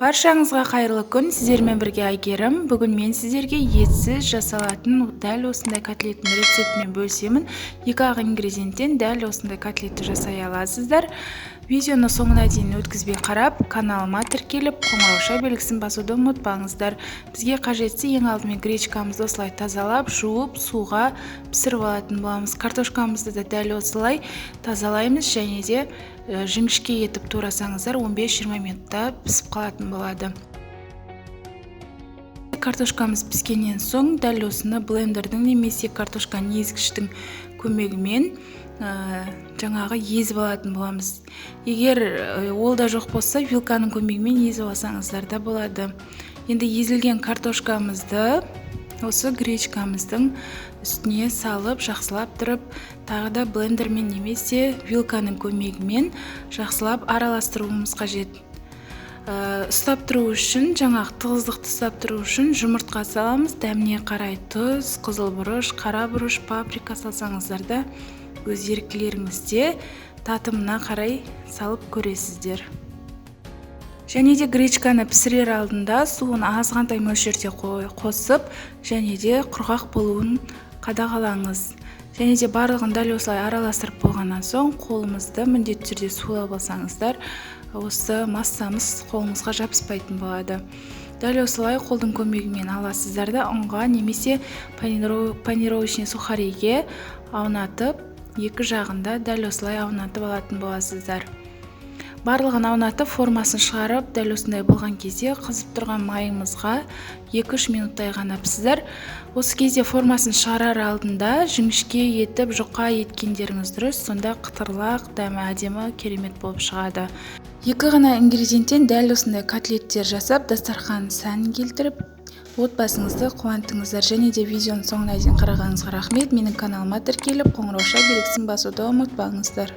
Баршаңызға қайырлы күн, сіздермен бірге Айгерім. Бүгін мен сіздерге етсіз жасалатын дәл осындай котлеттің рецептімен бөлісемін. 2-ақ ингредиенттен дәл осындай котлетті жасай аласыздар. Видеоны соңына дейін өткізбей қарап, каналыма тіркеліп, қоңырауша белгісін басуды ұмытпаңыздар. Бізге қажетті ең алдымен гречкамызды осылай тазалап, жуып, суға пісіріп алатын боламыз. Картошкамызды да дәл осылай тазалаймыз және де жіңішке етіп турасаңыздар 15-20 минутта пісіп қалатын болады. Картошкамыз піскеннен соң дәл осыны блендердің немесе картошканы езгіштің көмегімен жаңағы езіп алатын боламыз. Егер ол да жоқ болса, вилканың көмегімен езіп алсаңыздар да болады. Енді езілген картошкамызды осы гречкамыздың үстіне салып, жақсылап тұрып, тағы да блендермен немесе вилканың көмегімен жақсылап араластыруымыз қажет. Ұстап тұру үшін, жаңағы тығыздықты ұстап тұру үшін жұмыртқа саламыз. Дәміне қарай тұз, қызыл бұрыш, қара бұрыш, паприка салсаңыздар да өз еркілеріңізде татымына қарай салып көресіздер. Және де гречканы пісірер алдында суын азғантай мөлшерде қосып, және де құрғақ болуын қадағалаңыз. Және де барлығын дәл осылай араластырып болғаннан соң қолымызды міндетті түрде сулап алсаңыздар, осы массамыз қолыңызға жабыспайтын болады. Дәл осылай қолдың көмегімен аласыздар да ұнға немесе панировочный сухариге аунатып, екі жағында дәл осылай аунатып алатын боласыздар. Барлығын аунатып, формасын шығарып, дәл осындай болған кезде қызып тұрған майымызға 2-3 минуттай ғана пісіздер. Осы кезде формасын шығарар алдында жіңішке етіп, жұқа еткендеріңіз дұрыс, сонда қытырлақ, дәмі әдемі, керемет болып шығады. 2 ғана ингредиенттен дәл осындай котлеттер жасап, дастархан сәнін келтіріп, отбасыңызды қуантыңыздар. Және де видеоның соңына дейін қарағаныңызға рахмет. Менің каналыма тіркеліп, қоңырауша белгісін басуды ұмытпаңыздар.